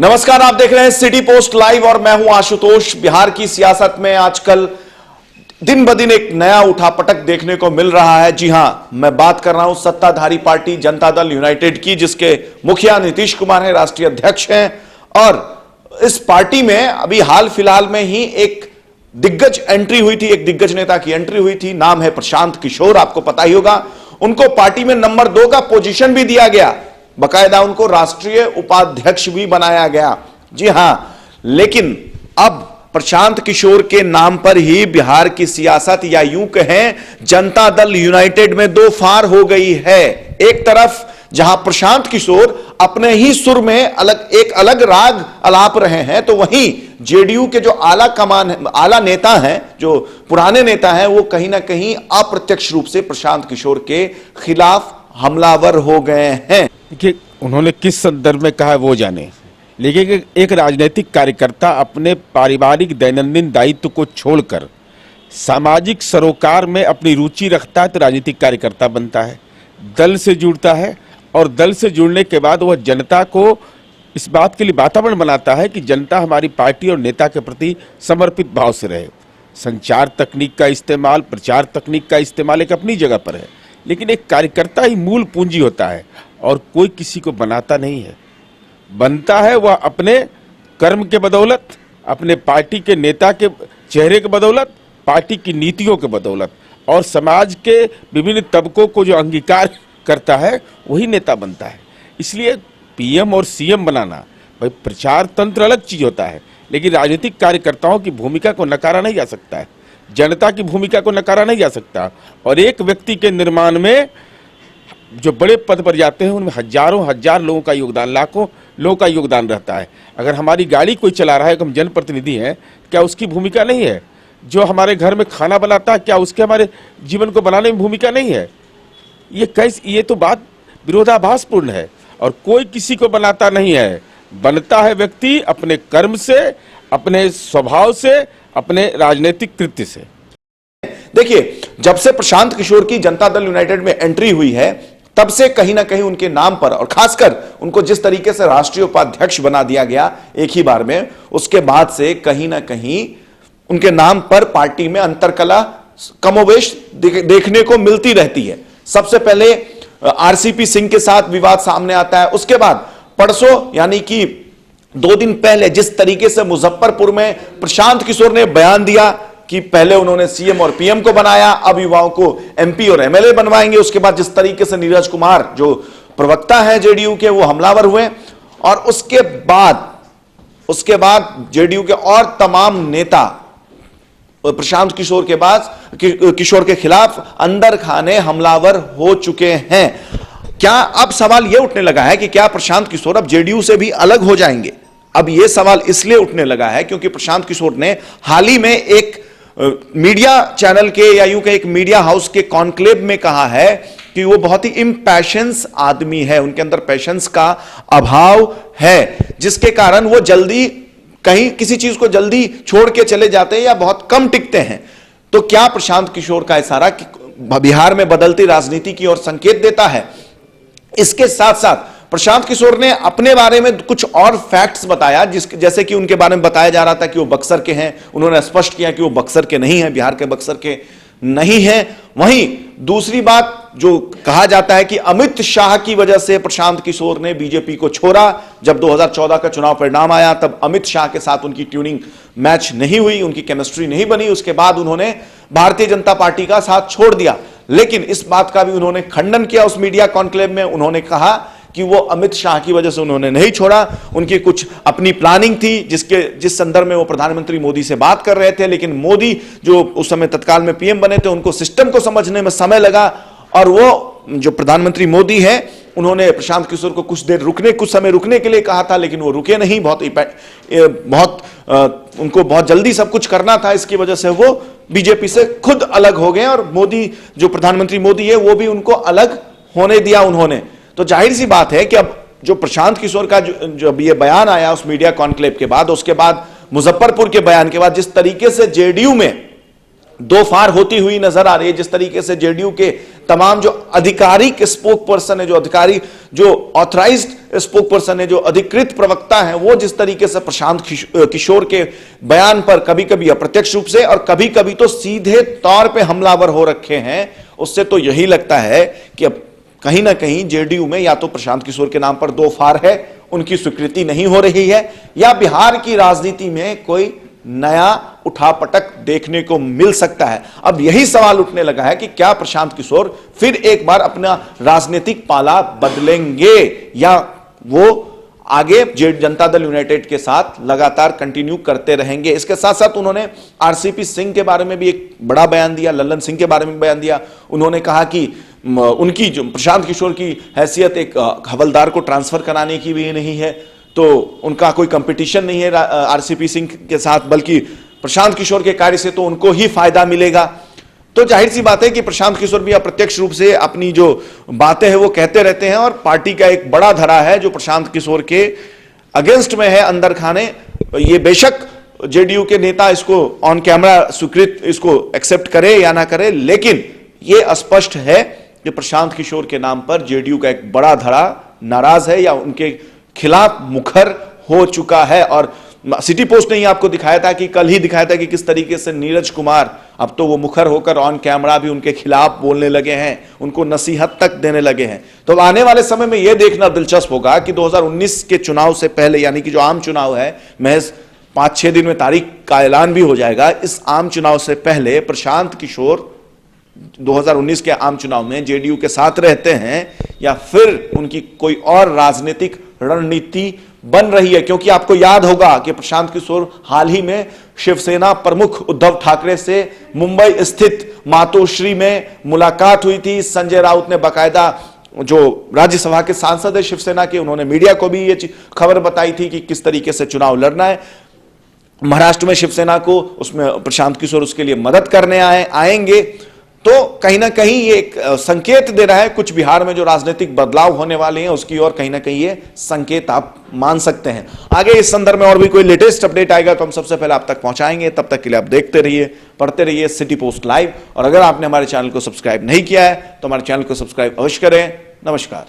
नमस्कार, आप देख रहे हैं सिटी पोस्ट लाइव और मैं हूं आशुतोष। बिहार की सियासत में आजकल दिन ब दिन एक नया उठापटक देखने को मिल रहा है। जी हां, मैं बात कर रहा हूं सत्ताधारी पार्टी जनता दल यूनाइटेड की, जिसके मुखिया नीतीश कुमार हैं, राष्ट्रीय अध्यक्ष हैं। और इस पार्टी में अभी हाल फिलहाल में ही एक दिग्गज एंट्री हुई थी, एक दिग्गज नेता की एंट्री हुई थी। नाम है प्रशांत किशोर, आपको पता ही होगा। उनको पार्टी में नंबर 2 का पोजीशन भी दिया गया, बकायदा उनको राष्ट्रीय उपाध्यक्ष भी बनाया गया। जी हां, लेकिन अब प्रशांत किशोर के नाम पर ही बिहार की सियासत, या यूं कहें जनता दल यूनाइटेड में दो फाड़ हो गई है। एक तरफ जहां प्रशांत किशोर अपने ही सुर में एक अलग राग अलाप रहे हैं, तो वहीं जेडीयू के जो आला नेता हैं, जो पुराने नेता हैं, वो कहीं ना कहीं अप्रत्यक्ष रूप से प्रशांत किशोर के खिलाफ हमलावर हो गए हैं। देखिए, उन्होंने किस संदर्भ में कहा वो जाने, लेकिन एक राजनीतिक कार्यकर्ता अपने पारिवारिक दैनंदिन दायित्व को छोड़कर सामाजिक सरोकार में अपनी रुचि रखता है तो राजनीतिक कार्यकर्ता बनता है, दल से जुड़ता है, और दल से जुड़ने के बाद वह जनता को इस बात के लिए वातावरण बनाता है कि जनता हमारी पार्टी और नेता के प्रति समर्पित भाव से रहे। संचार तकनीक का इस्तेमाल, प्रचार तकनीक का इस्तेमाल एक अपनी जगह पर है, लेकिन एक कार्यकर्ता ही मूल पूंजी होता है और कोई किसी को बनाता नहीं है। बनता है वह अपने कर्म के बदौलत, अपने पार्टी के नेता के चेहरे के बदौलत, पार्टी की नीतियों के बदौलत, और समाज के विभिन्न तबकों को जो अंगीकार करता है वही नेता बनता है। इसलिए पीएम और सीएम बनाना, भाई प्रचार तंत्र अलग चीज होता है, लेकिन राजनीतिक कार्यकर्ताओं की भूमिका को नकारा नहीं जा सकता है, जनता की भूमिका को नकारा नहीं जा सकता। और एक व्यक्ति के निर्माण में जो बड़े पद पर जाते हैं उनमें हजारों हजार लोगों का योगदान, लाखों लोगों का योगदान रहता है। अगर हमारी गाड़ी कोई चला रहा है, हम जनप्रतिनिधि हैं, क्या उसकी भूमिका नहीं है? जो हमारे घर में खाना बनाता है, क्या उसके हमारे जीवन को बनाने में भूमिका नहीं है? ये तो बात विरोधाभासपूर्ण है, और कोई किसी को बनाता नहीं है। बनता है व्यक्ति अपने कर्म से, अपने स्वभाव से, अपने राजनीतिक कृत्य से। देखिए, जब से प्रशांत किशोर की जनता दल यूनाइटेड में एंट्री हुई है, तब से कहीं ना कहीं उनके नाम पर, और खासकर उनको जिस तरीके से राष्ट्रीय उपाध्यक्ष बना दिया गया एक ही बार में, उसके बाद से कहीं ना कहीं उनके नाम पर पार्टी में अंतरकला कमोबेश देखने को मिलती रहती है। सबसे पहले आरसीपी सिंह के साथ विवाद सामने आता है, उसके बाद परसों यानी कि 2 दिन पहले जिस तरीके से मुजफ्फरपुर में प्रशांत किशोर ने बयान दिया कि पहले उन्होंने सीएम और पीएम को बनाया, अब युवाओं को एमपी और एमएलए बनवाएंगे, उसके बाद जिस तरीके से नीरज कुमार जो प्रवक्ता है जेडीयू के, वो हमलावर हुए, और उसके बाद जेडीयू के और तमाम नेता प्रशांत किशोर के खिलाफ अंदर खाने हमलावर हो चुके हैं। क्या अब सवाल यह उठने लगा है कि क्या प्रशांत किशोर अब जेडीयू से भी अलग हो जाएंगे? अब यह सवाल इसलिए उठने लगा है क्योंकि प्रशांत किशोर ने हाल ही में एक मीडिया चैनल के, या यूं कहें एक मीडिया हाउस के कॉन्क्लेव में कहा है कि वो बहुत ही इम्पैशंस आदमी है, उनके अंदर पैशंस का अभाव है, जिसके कारण वो जल्दी कहीं किसी चीज को जल्दी छोड़ के चले जाते हैं या बहुत कम टिकते हैं। तो क्या प्रशांत किशोर का इशारा बिहार में बदलती राजनीति की ओर संकेत देता है? इसके साथ साथ प्रशांत किशोर ने अपने बारे में कुछ और फैक्ट्स बताया, जैसे कि उनके बारे में बताया जा रहा था कि वो बक्सर के हैं। उन्होंने स्पष्ट किया कि वो बक्सर के नहीं हैं, बिहार के बक्सर के नहीं हैं। वहीं दूसरी बात जो कहा जाता है कि अमित शाह की वजह से प्रशांत किशोर ने बीजेपी को छोड़ा। जब 2014 का चुनाव परिणाम आया, तब अमित शाह के साथ उनकी ट्यूनिंग मैच नहीं हुई, उनकी केमिस्ट्री नहीं बनी, उसके बाद उन्होंने भारतीय जनता पार्टी का साथ छोड़ दिया। लेकिन इस बात का भी उन्होंने खंडन किया उस मीडिया कॉन्क्लेव में। उन्होंने कहा कि वो अमित शाह की वजह से उन्होंने नहीं छोड़ा, उनकी कुछ अपनी प्लानिंग थी, जिस संदर्भ में वो प्रधानमंत्री मोदी से बात कर रहे थे। लेकिन मोदी जो उस समय तत्काल में पीएम बने थे, उनको सिस्टम को समझने में समय लगा, और वो जो प्रधानमंत्री मोदी है, उन्होंने प्रशांत किशोर को कुछ समय रुकने के लिए कहा था, लेकिन वो रुके नहीं। उनको बहुत जल्दी सब कुछ करना था, इसकी वजह से वो बीजेपी से खुद अलग हो गए, और मोदी जो प्रधानमंत्री मोदी है वो भी उनको अलग होने दिया उन्होंने। तो जाहिर सी बात है कि अब जो प्रशांत किशोर का जो ये बयान आया उस मीडिया कॉन्क्लेव के बाद, उसके बाद मुजफ्फरपुर के बयान के बाद, जिस तरीके से जेडीयू में दो फार होती हुई नजर आ रही है। जिस तरीके से जेडीयू के तमाम जो आधिकारिक स्पोक पर्सन है, जो ऑथराइज्ड स्पोक पर्सन है, जो अधिकृत प्रवक्ता हैं, वो जिस तरीके से प्रशांत किशोर के बयान पर कभी कभी अप्रत्यक्ष रूप से और कभी कभी तो सीधे तौर पे हमलावर हो रखे हैं, उससे तो यही लगता है कि अब कहीं ना कहीं जेडीयू में या तो प्रशांत किशोर के नाम पर दो फार है, उनकी स्वीकृति नहीं हो रही है, या बिहार की राजनीति में कोई नया उठापटक देखने को मिल सकता है। अब यही सवाल उठने लगा है कि क्या प्रशांत किशोर फिर एक बार अपना राजनीतिक पाला बदलेंगे या वो आगे जनता दल यूनाइटेड के साथ लगातार कंटिन्यू करते रहेंगे। इसके साथ साथ उन्होंने आरसीपी सिंह के बारे में भी एक बड़ा बयान दिया, लल्लन सिंह के बारे में बयान दिया। उन्होंने कहा कि उनकी जो प्रशांत किशोर की हैसियत एक हवलदार को ट्रांसफर कराने की भी नहीं है, तो उनका कोई कंपटीशन नहीं है आरसीपी सिंह के साथ, बल्कि प्रशांत किशोर के कार्य से तो उनको ही फायदा मिलेगा। तो जाहिर सी बात है कि प्रशांत किशोर भी अप्रत्यक्ष रूप से अपनी जो बातें हैं वो कहते रहते हैं, और पार्टी का एक बड़ा धड़ा है जो प्रशांत किशोर के अगेंस्ट में है अंदर खाने। ये बेशक जेडीयू के नेता इसको ऑन कैमरा स्वीकृत इसको एक्सेप्ट करे या ना करे, लेकिन ये स्पष्ट है कि प्रशांत किशोर के नाम पर जेडीयू का एक बड़ा धड़ा नाराज है या उनके खिलाफ मुखर हो चुका है। और सिटी पोस्ट ने ही आपको दिखाया था कि कल ही दिखाया था कि किस तरीके से नीरज कुमार अब तो वो मुखर होकर ऑन कैमरा भी उनके खिलाफ बोलने लगे हैं, उनको नसीहत तक देने लगे हैं। तो आने वाले समय में यह देखना दिलचस्प होगा कि 2019 के चुनाव से पहले, यानी कि जो आम चुनाव है, महज 5-6 दिन में तारीख का ऐलान भी हो जाएगा, इस आम चुनाव से पहले प्रशांत किशोर 2019 के आम चुनाव में जेडीयू के साथ रहते हैं या फिर उनकी कोई और राजनीतिक रणनीति बन रही है। क्योंकि आपको याद होगा कि प्रशांत किशोर हाल ही में शिवसेना प्रमुख उद्धव ठाकरे से मुंबई स्थित मातोश्री में मुलाकात हुई थी। संजय राउत ने बाकायदा, जो राज्यसभा के सांसद है शिवसेना के, उन्होंने मीडिया को भी ये खबर बताई थी कि किस तरीके से चुनाव लड़ना है। महाराष्ट्र में शिवसेना को उसमें प्रशांत किशोर उसके लिए मदद करने आएंगे। तो कहीं ना कहीं ये एक संकेत दे रहा है कुछ बिहार में जो राजनीतिक बदलाव होने वाले हैं उसकी ओर कहीं ना कहीं ये संकेत आप मान सकते हैं। आगे इस संदर्भ में और भी कोई लेटेस्ट अपडेट आएगा तो हम सबसे पहले आप तक पहुंचाएंगे। तब तक के लिए आप देखते रहिए, पढ़ते रहिए सिटी पोस्ट लाइव। और अगर आपने हमारे चैनल को सब्सक्राइब नहीं किया है तो हमारे चैनल को सब्सक्राइब अवश्य करें। नमस्कार।